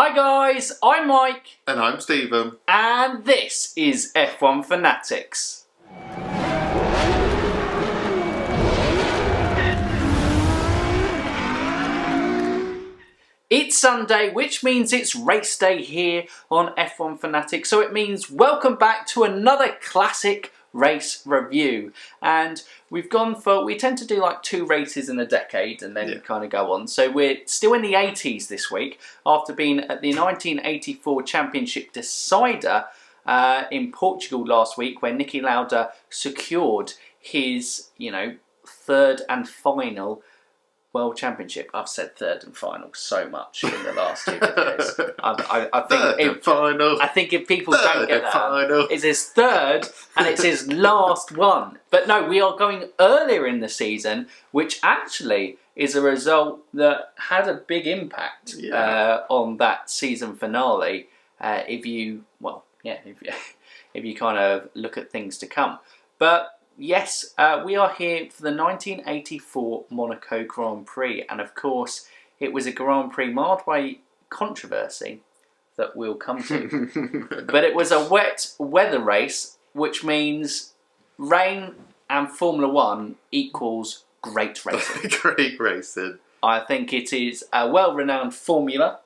Hi guys, I'm Mike. And I'm Stephen. And this is F1 Fanatics. It's Sunday, which means it's race day here on F1 Fanatics. So it means welcome back to another classic race review. And we've gone for, we tend to do like 2 races in a decade and then kind of go on. So we're still in the 80s this week after being at the 1984 Championship decider in Portugal last week, where Niki Lauda secured his, third and final World Championship. I've said third and final so much in the last 2 videos. I think if people don't get that, it's his third and it's his last one. But no, we are going earlier in the season, which actually is a result that had a big impact on that season finale. If you kind of look at things to come, but. Yes, we are here for the 1984 Monaco Grand Prix, and of course it was a Grand Prix marred by controversy that we'll come to. But it was a wet weather race, which means rain and Formula 1 equals great racing. Great racing. I think it is a well-renowned formula,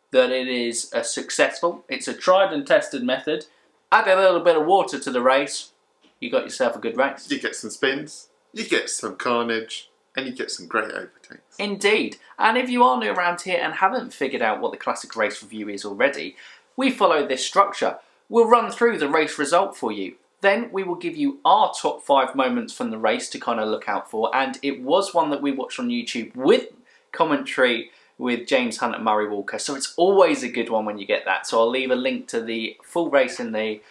that it is successful. It's a tried and tested method. Add a little bit of water to the race, you got yourself a good race. You get some spins, you get some carnage, and you get some great overtakes. Indeed. And if you are new around here and haven't figured out what the classic race review is already, we follow this structure. We'll run through the race result for you. Then we will give you our top 5 moments from the race to kind of look out for. And it was one that we watched on YouTube with commentary with James Hunt and Murray Walker. So it's always a good one when you get that. So I'll leave a link to the full race in the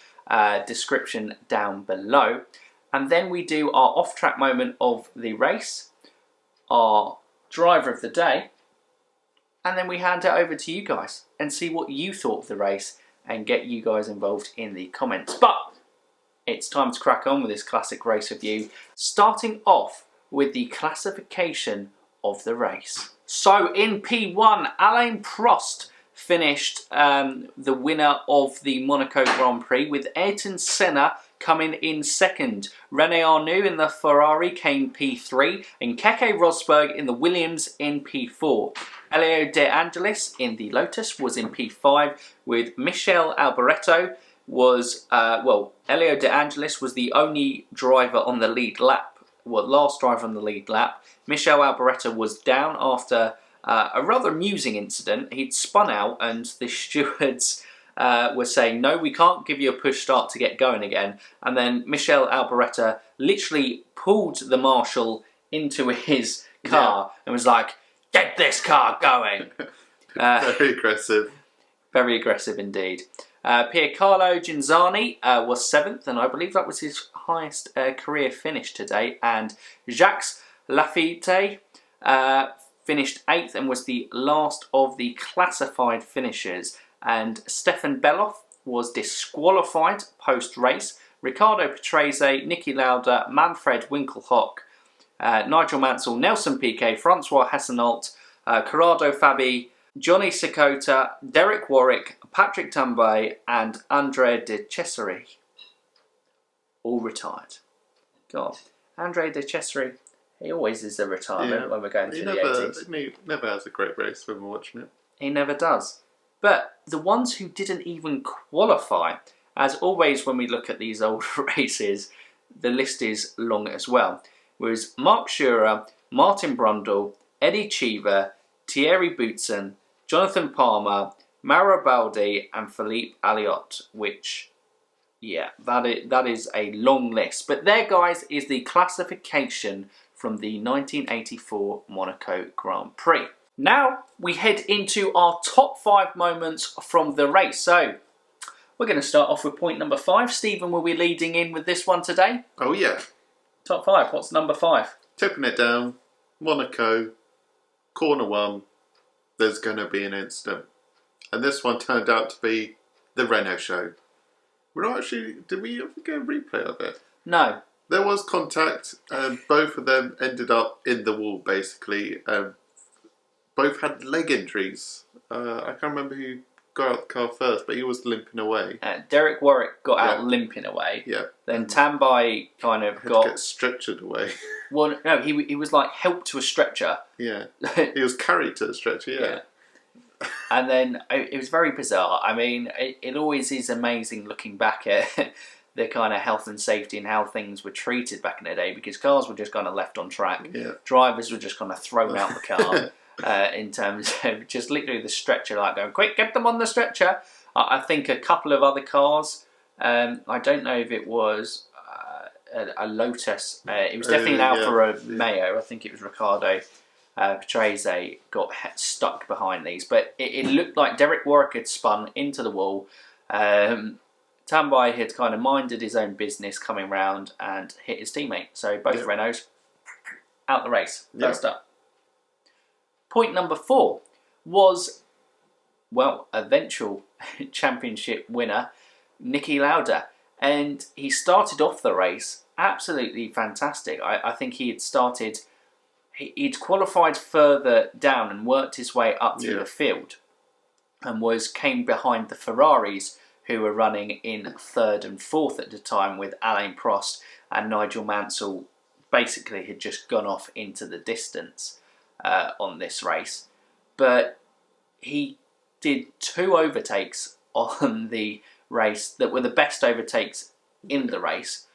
description down below. And then we do our off-track moment of the race, our driver of the day, and then we hand it over to you guys and see what you thought of the race and get you guys involved in the comments. But it's time to crack on with this classic race review, starting off with the classification of the race. So in P1, Alain Prost finished the winner of the Monaco Grand Prix, with Ayrton Senna coming in second. René Arnoux in the Ferrari came P3, and Keke Rosberg in the Williams in P4. Elio De Angelis in the Lotus was in P5, with Michele Alboreto was, Elio De Angelis was the only driver on the lead lap, last driver on the lead lap. Michele Alboreto was down after a rather amusing incident. He'd spun out and the stewards were saying, no, we can't give you a push start to get going again. And then Michele Alboreto literally pulled the marshal into his car and was like, get this car going. Very aggressive. Very aggressive indeed. Piercarlo Ghinzani was 7th, and I believe that was his highest career finish today. And Jacques Laffite finished 8th and was the last of the classified finishers. And Stefan Beloff was disqualified post-race. Riccardo Patrese, Niki Lauda, Manfred Winkelhock, Nigel Mansell, Nelson Piquet, Francois Hassenault, Corrado Fabi, Johnny Sakota, Derek Warwick, Patrick Tambay, and Andrea De Cesare all retired. God, Andrea De Cesare, he always is a retirement when we're going through the 80s. He never has a great race when we're watching it. He never does. But the ones who didn't even qualify, as always when we look at these old races, the list is long as well, was Mark Schurer, Martin Brundle, Eddie Cheever, Thierry Boutsen, Jonathan Palmer, Mauro Baldi, and Philippe Alliot, which, that is a long list. But there, guys, is the classification from the 1984 Monaco Grand Prix. Now we head into our top 5 moments from the race. So we're going to start off with point number 5. Stephen will be leading in with this one today. Oh yeah. Top 5. What's number 5? Tipping it down. Monaco, corner 1. There's going to be an incident, and this one turned out to be the Renault show. Did we ever get a replay of it? No. There was contact, and both of them ended up in the wall, basically. Both had leg injuries. I can't remember who got out the car first, but he was limping away. Derek Warwick got out limping away. Yeah. Then Tambai kind of Had to got get stretchered away. Well, no, he was like helped to a stretcher. Yeah. He was carried to a stretcher. Yeah. And then it was very bizarre. I mean, it always is amazing looking back at the kind of health and safety and how things were treated back in the day, because cars were just kind of left on track. Yeah. Drivers were just kind of thrown out the car in terms of just literally the stretcher, like going, quick, get them on the stretcher. I think a couple of other cars, I don't know if it was a Lotus, it was definitely an Alfa Romeo, I think it was Riccardo Patrese got stuck behind these, but it looked like Derek Warwick had spun into the wall. Tambai had kind of minded his own business coming round and hit his teammate. So both Renaults out the race, first up. Point number 4 was, well, eventual championship winner, Niki Lauda. And he started off the race absolutely fantastic. I think he had started, he'd qualified further down and worked his way up through the field and came behind the Ferraris, who were running in 3rd and 4th at the time, with Alain Prost and Nigel Mansell basically had just gone off into the distance on this race. But he did 2 overtakes on the race that were the best overtakes in the race.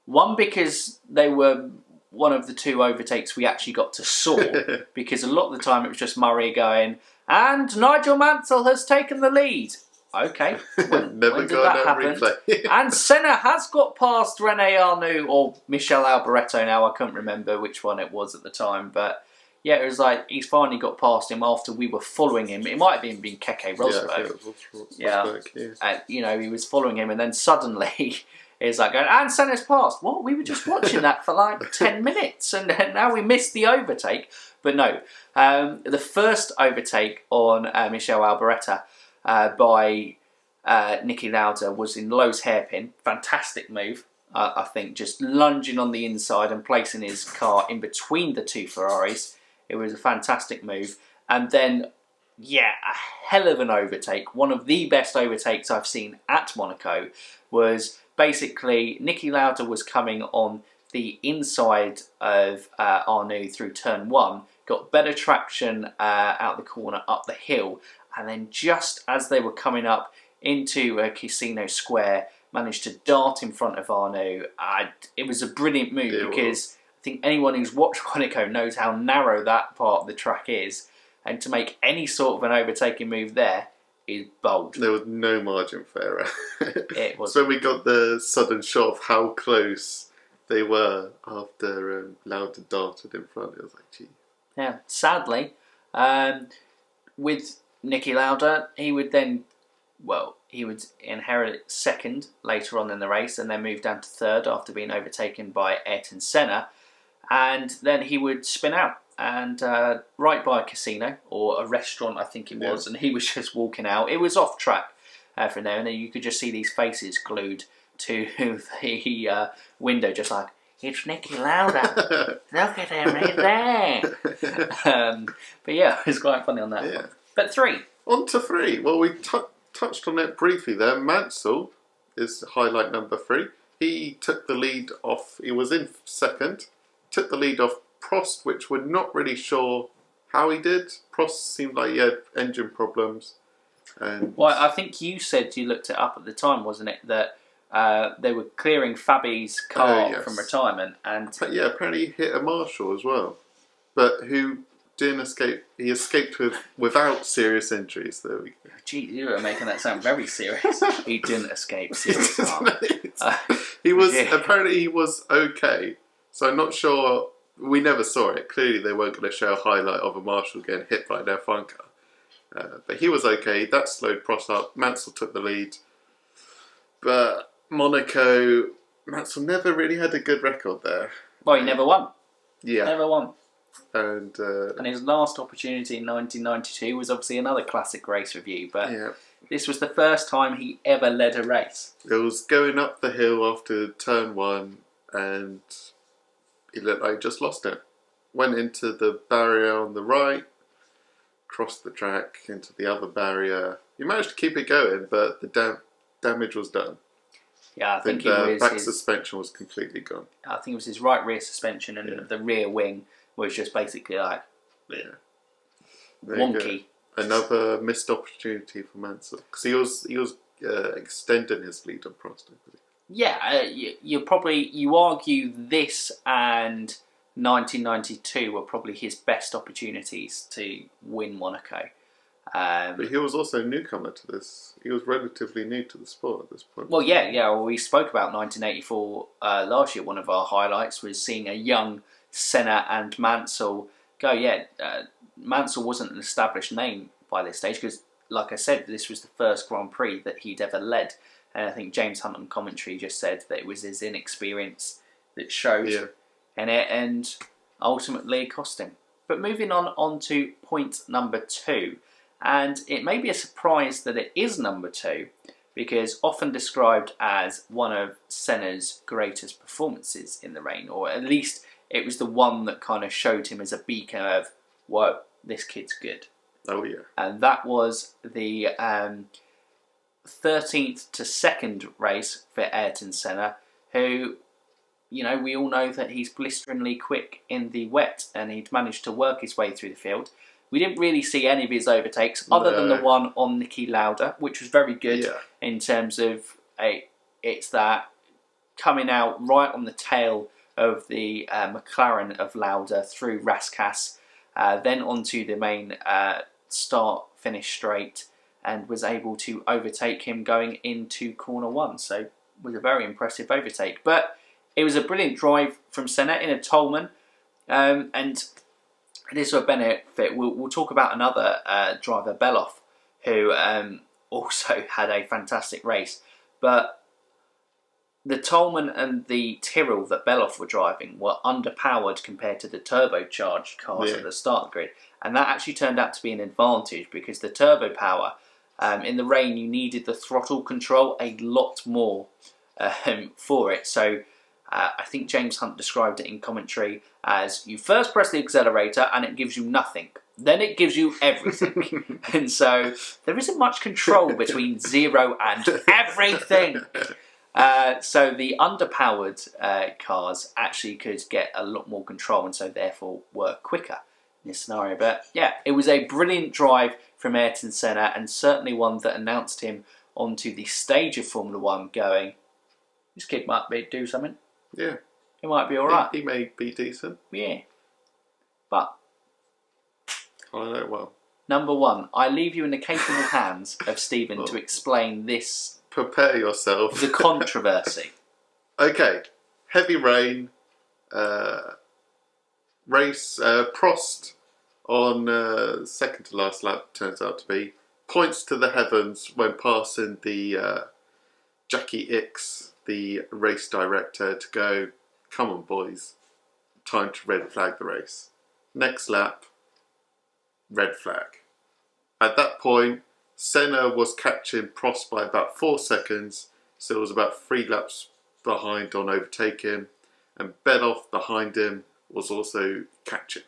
One, because they were one of the 2 overtakes we actually got to saw, because a lot of the time it was just Murray going, and Nigel Mansell has taken the lead. Okay, when did that happen? And Senna has got past Rene Arnoux or Michel Alboreto now. I couldn't remember which one it was at the time, but yeah, it was like he's finally got past him after we were following him. It might have even been Keke Rosberg. You know, he was following him, and then suddenly it's like going, and Senna's passed. What? We were just watching that for like 10 minutes, and now we missed the overtake. But no, the first overtake on Michel Alboreto by Niki Lauda was in Lowe's hairpin. Fantastic move, I think, just lunging on the inside and placing his car in between the 2 Ferraris. It was a fantastic move. And then, yeah, a hell of an overtake. One of the best overtakes I've seen at Monaco was basically Niki Lauda was coming on the inside of Arnoux through turn 1, got better traction out the corner up the hill, and then just as they were coming up into Casino Square, managed to dart in front of Arnoux. It was a brilliant move, because I think anyone who's watched Monaco knows how narrow that part of the track is, and to make any sort of an overtaking move there is bold. There was no margin for error. It was. So we got the sudden shot of how close they were after Lauda darted in front. It was like, gee. Yeah, sadly, with Niki Lauda, he would then, well, he would inherit 2nd later on in the race, and then move down to 3rd after being overtaken by Ayrton Senna, and then he would spin out and right by a casino or a restaurant, I think it was, and he was just walking out. It was off track from there, and then you could just see these faces glued to the window, just like, it's Niki Lauda. Look at him, he's there. But yeah, it was quite funny on that one. But 3. On to 3. Well, we touched on it briefly there. Mansell is highlight number 3. He took the lead off, he was in 2nd, took the lead off Prost, which we're not really sure how he did. Prost seemed like he had engine problems. And well, I think you said, you looked it up at the time, wasn't it, that they were clearing Fabi's car from retirement, and yeah, apparently he hit a marshal as well, but who didn't escape. He escaped without serious injuries. There we go. Gee, you were making that sound very serious. He didn't escape serious harm. He was apparently he was okay. So I'm not sure. We never saw it. Clearly, they weren't going to show a highlight of a marshal getting hit by their fun car. But he was okay. That slowed Prost up. Mansell took the lead. But Monaco, Mansell never really had a good record there. Well, he never won. Yeah. Never won. And his last opportunity in 1992 was obviously another classic race review, but this was the first time he ever led a race. It was going up the hill after turn 1, and he looked like he just lost it. Went into the barrier on the right, crossed the track into the other barrier, He managed to keep it going, but the damage was done. Yeah, I think the back suspension was completely gone. I think it was his right rear suspension, and the rear wing was just basically like wonky. Another missed opportunity for Mansell, because he was extending his lead on Prost. Yeah, you argue this and 1992 were probably his best opportunities to win Monaco. But he was also a newcomer to this. He was relatively new to the sport at this point. Well, yeah. Well, we spoke about 1984 last year. One of our highlights was seeing a young Senna and Mansell go. Yeah, Mansell wasn't an established name by this stage because, like I said, this was the first Grand Prix that he'd ever led. And I think James Hunt on commentary just said that it was his inexperience that showed in it, and ultimately cost him. But moving on to point number 2. And it may be a surprise that it is number 2, because often described as one of Senna's greatest performances in the rain, or at least it was the one that kind of showed him as a beacon of, whoa, this kid's good. Oh yeah. And that was the 13th to 2nd race for Ayrton Senna, who, you know, we all know that he's blisteringly quick in the wet, and he'd managed to work his way through the field. We didn't really see any of his overtakes other than the one on Niki Lauda, which was very good in terms of it's that coming out right on the tail of the McLaren of Lauda through Rascasse, then onto the main start-finish straight, and was able to overtake him going into corner 1. So it was a very impressive overtake. But it was a brilliant drive from Senna in a Toleman, and this will benefit. We'll talk about another driver, Belloff, who also had a fantastic race. But the Toleman and the Tyrrell that Belloff were driving were underpowered compared to the turbocharged cars at the start grid. And that actually turned out to be an advantage, because the turbo power, in the rain, you needed the throttle control a lot more for it. So I think James Hunt described it in commentary as, you first press the accelerator and it gives you nothing. Then it gives you everything. And so there isn't much control between 0 and everything. So the underpowered cars actually could get a lot more control, and so therefore were quicker in this scenario. But yeah, it was a brilliant drive from Ayrton Senna, and certainly one that announced him onto the stage of Formula 1 going, this kid might do something. Yeah. He might be alright. He may be decent. Yeah. But I know well. Number 1, I leave you in the capable hands of Stephen to explain this. Prepare yourself. The controversy. Okay. Heavy rain. Race. Prost on second to last lap, turns out to be. Points to the heavens when passing the Jackie Ickx, the race director, to go, come on boys, time to red flag the race. Next lap, red flag. At that point, Senna was catching Prost by about 4 seconds, so it was about 3 laps behind on overtaking, and Belloff behind him was also catching.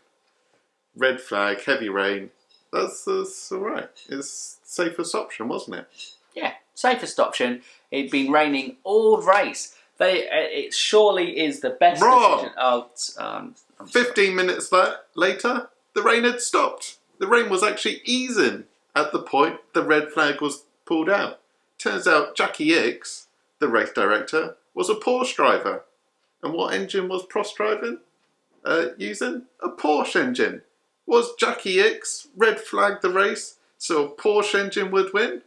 Red flag, heavy rain, that's alright. It's the safest option, wasn't it? Yeah, safest option. It'd been raining all race. It surely is the best decision. Oh, 15 minutes later, the rain had stopped. The rain was actually easing at the point the red flag was pulled out. Turns out Jackie Ickx, the race director, was a Porsche driver. And what engine was Prost driving? Using a Porsche engine. Was Jackie Ickx red flagged the race so a Porsche engine would win?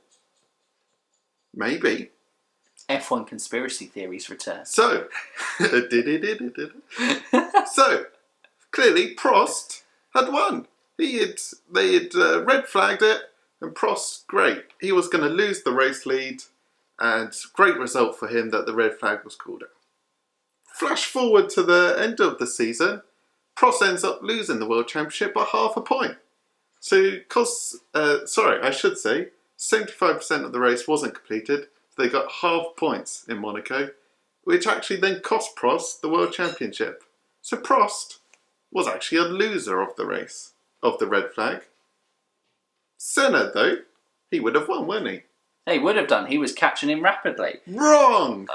Maybe. F1 conspiracy theories return. So, so clearly Prost had won. They had red flagged it, and Prost, great. He was going to lose the race lead, and great result for him that the red flag was called out. Flash forward to the end of the season, Prost ends up losing the World Championship by half a point. So, I should say, 75% of the race wasn't completed, so they got half points in Monaco, which actually then cost Prost the World Championship. So Prost was actually a loser of the race, of the red flag. Senna, though, He would have won, wouldn't he? He would have done. He was catching him rapidly. Wrong!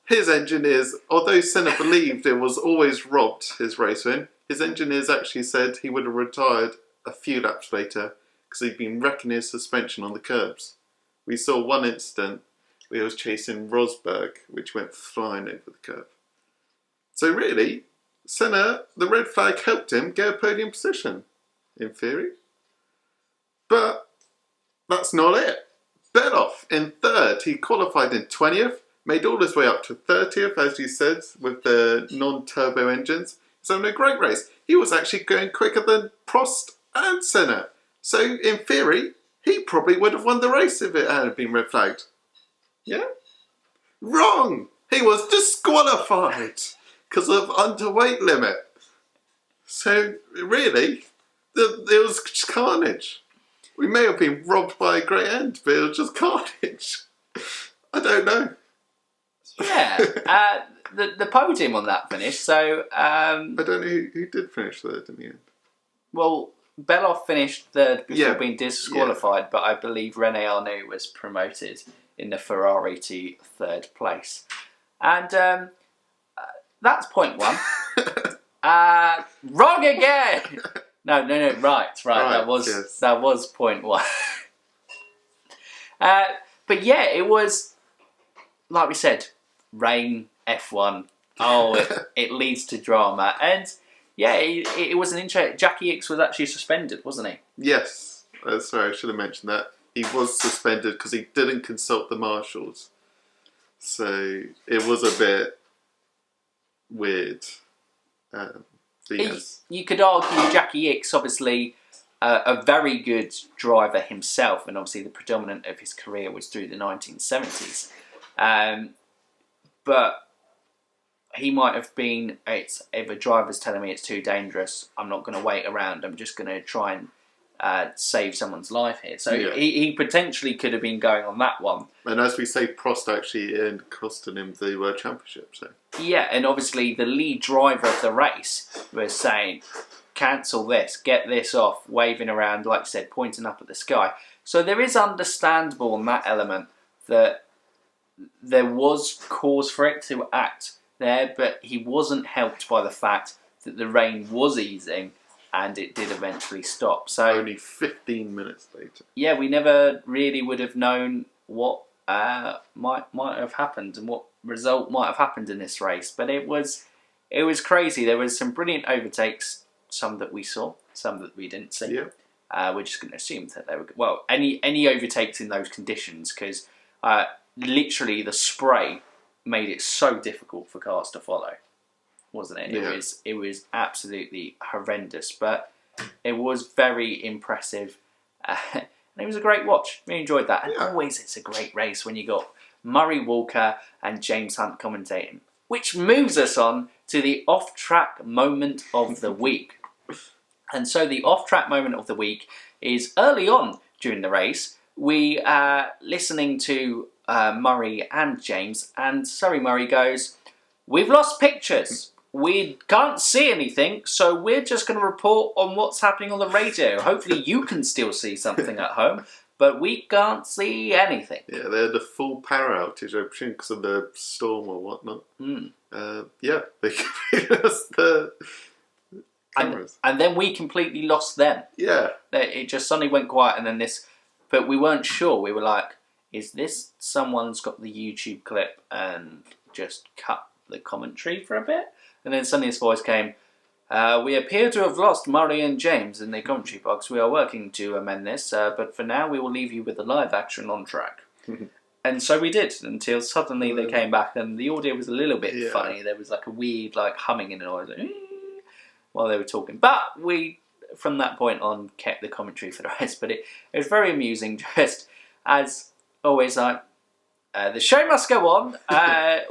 His engineers, although Senna believed it was always robbed, his race win, his engineers actually said he would have retired a few laps later because he'd been wrecking his suspension on the curbs. We saw one incident where he was chasing Rosberg, which went flying over the curb. So really, Senna, the red flag helped him get a podium position, in theory. But that's not it. Beloff in third. He qualified in 20th, made all his way up to 30th, as you said, with the non-turbo engines. He's having a great race. He was actually going quicker than Prost and Senna. So, in theory, he probably would have won the race if it hadn't been red flagged. Yeah? Wrong! He was disqualified because of underweight limit. So, really, it was carnage. We may have been robbed by a great end, but it was just carnage. I don't know. Yeah, the podium on that finish. So I don't know who did finish third in the end. Well, Beloff finished third before being disqualified, but I believe René Arnoux was promoted in the Ferrari to third place, and that's point one. Wrong again. No, right. That was point one. But yeah, it was, like we said, rain, F1. Oh, it leads to drama. And yeah, it was an interesting. Jackie Ickx was actually suspended, wasn't he? Yes. Sorry, I should have mentioned that. He was suspended because he didn't consult the marshals. So it was a bit weird. Yes. You could argue Jackie Ickx, obviously a very good driver himself, and obviously the predominant of his career was through the 1970s. But he might have been, if a driver's telling me it's too dangerous, I'm not going to wait around, I'm just going to try and save someone's life here. So he potentially could have been going on that one. And as we say, Prost actually ended up costing him the World Championship. So yeah, and obviously the lead driver of the race was saying, cancel this, get this off, waving around, like I said, pointing up at the sky. So there is understandable on that element that there was cause for it to act there, but he wasn't helped by the fact that the rain was easing and it did eventually stop. So only 15 minutes later. Yeah, we never really would have known what might have happened and what result might have happened in this race. But it was crazy. There was some brilliant overtakes, some that we saw, some that we didn't see. Yeah. We're just going to assume that they were any overtakes in those conditions, because literally the spray made it so difficult for cars to follow, wasn't it? Yeah. It was absolutely horrendous, but it was very impressive, and it was a great watch. We enjoyed that, and always it's a great race when you got Murray Walker and James Hunt commentating, which moves us on to the off-track moment of the week. And so the off-track moment of the week is early on during the race. We are listening to Murray and James, and sorry, Murray goes, "We've lost pictures. We can't see anything, so we're just going to report on what's happening on the radio. Hopefully you can still see something at home, but we can't see anything." Yeah, they had a full power outage, I presume, because of the storm or whatnot. Yeah, they lost the cameras. And then we completely lost them. Yeah. It just suddenly went quiet, and then this... But we weren't sure. We were like, is this someone's got the YouTube clip and just cut the commentary for a bit? And then suddenly his voice came, "We appear to have lost Murray and James in the commentary box. We are working to amend this, but for now we will leave you with the live action on track." And so we did, until suddenly they came back and the audio was a little bit funny. There was like a weird humming in the noise while they were talking. But we, from that point on, kept the commentary for the rest. But it was very amusing, just as always, the show must go on.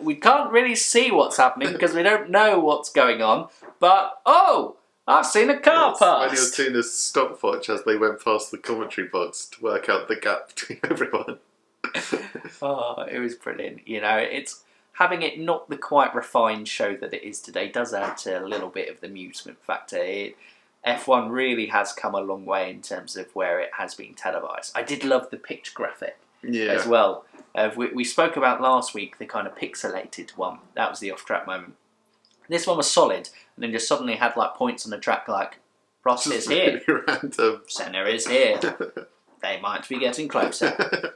We can't really see what's happening because we don't know what's going on. But, I've seen a car pass. When you're doing a stopwatch as they went past the commentary box to work out the gap between everyone. It was brilliant. You know, it's having it not the quite refined show that it is today does add to a little bit of the amusement factor. F1 really has come a long way in terms of where it has been televised. I did love the picture graphic as well. We spoke about last week the kind of pixelated one. That was the off-track moment. This one was solid, and then just suddenly had like points on the track like, Prost is here, random. Senna is here. They might be getting closer.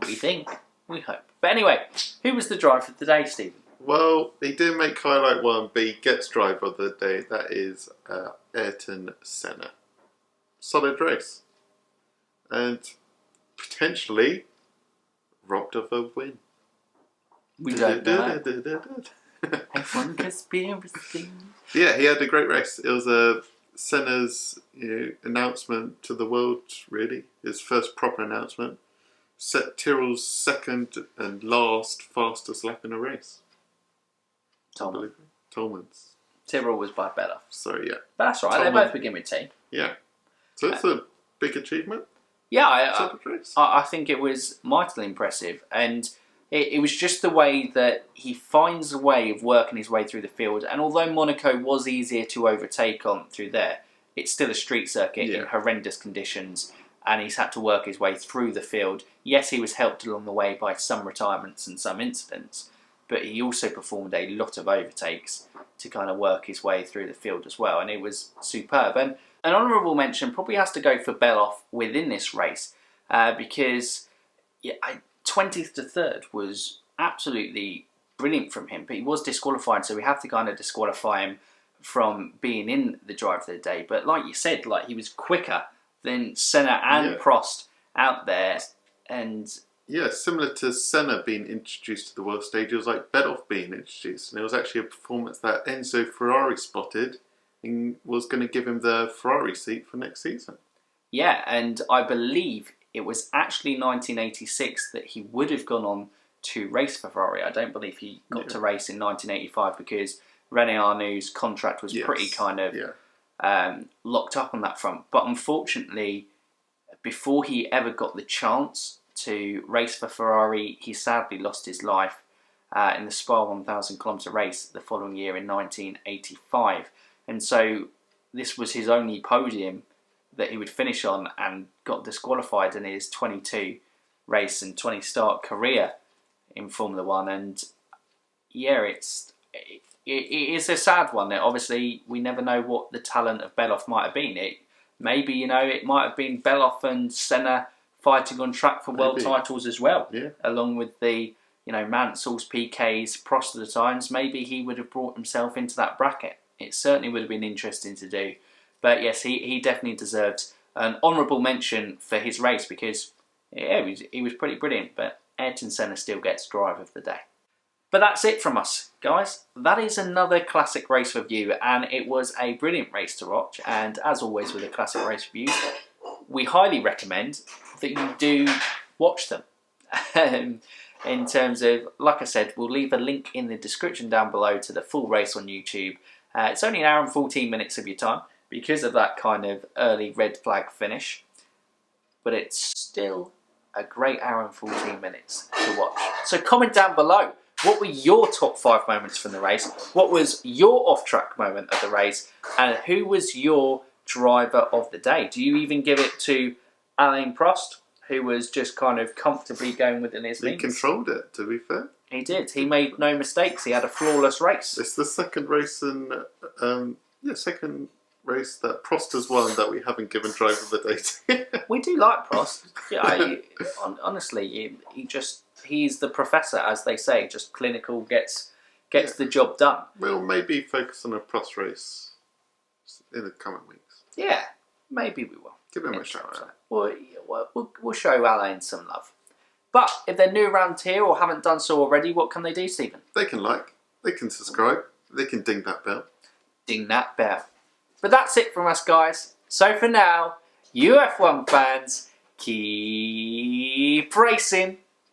We think, we hope. But anyway, who was the driver of the day, Stephen? Well, he did make highlight one, but he gets driver of the day. That is Ayrton Senna. Solid race. And potentially robbed of a win. We don't know. F1 conspiracy. Yeah, he had a great race. It was Senna's announcement to the world, really. His first proper announcement. Set Tyrrell's second and last fastest lap in a race. Tolman's. Tyrrell was by better. Sorry, yeah. But that's all right, they both begin with T. Yeah. So it's a big achievement. Yeah, I think it was mightily impressive. And it was just the way that he finds a way of working his way through the field. And although Monaco was easier to overtake on through there, it's still a street circuit in horrendous conditions. And he's had to work his way through the field. Yes, he was helped along the way by some retirements and some incidents, but he also performed a lot of overtakes to kind of work his way through the field as well, and it was superb. And an honourable mention probably has to go for Belloff within this race, because 20th to 3rd was absolutely brilliant from him, but he was disqualified, so we have to kind of disqualify him from being in the drive of the day. But like you said, like he was quicker than Senna and Prost out there, and similar to Senna being introduced to the world stage, it was like Belloff being introduced, and it was actually a performance that Enzo Ferrari spotted and was going to give him the Ferrari seat for next season. Yeah, and I believe it was actually 1986 that he would have gone on to race for Ferrari. I don't believe he got to race in 1985 because Renault's contract was pretty kind of locked up on that front. But unfortunately, before he ever got the chance to race for Ferrari, he sadly lost his life in the Spa 1000 kilometre race the following year in 1985. And so this was his only podium that he would finish on, and got disqualified in his 22 race and 20 start career in Formula One. And yeah, it is a sad one. Obviously, we never know what the talent of Belloff might have been. Maybe, it might have been Belloff and Senna fighting on track for world titles as well, along with the Mansell's, PK's, Prost of the times. Maybe he would have brought himself into that bracket. It certainly would have been interesting to do. But yes, he definitely deserves an honourable mention for his race, because he was pretty brilliant. But Ayrton Senna still gets driver of the day. But that's it from us, guys. That is another classic race review, and it was a brilliant race to watch. And as always with the classic race reviews, we highly recommend that you do watch them. In terms of, like I said, we'll leave a link in the description down below to the full race on YouTube. It's only an hour and 14 minutes of your time because of that kind of early red flag finish. But it's still a great hour and 14 minutes to watch. So comment down below. What were your top 5 moments from the race? What was your off-track moment of the race? And who was your driver of the day? Do you even give it to Alain Prost, who was just kind of comfortably going within his legs? He controlled it, to be fair. He did. He made no mistakes. He had a flawless race. It's the second race second race that Prost has won that we haven't given driver of the day to. We do like Prost. Yeah, honestly, he's the professor, as they say. Just clinical, gets the job done. We'll maybe focus on a Prost race in the coming weeks. Yeah, maybe we will. Give him a shout out. We'll show Alain some love. But if they're new around here or haven't done so already, what can they do, Stephen? They can like, they can subscribe, they can ding that bell. Ding that bell. But that's it from us, guys. So for now, you F1 fans, keep racing.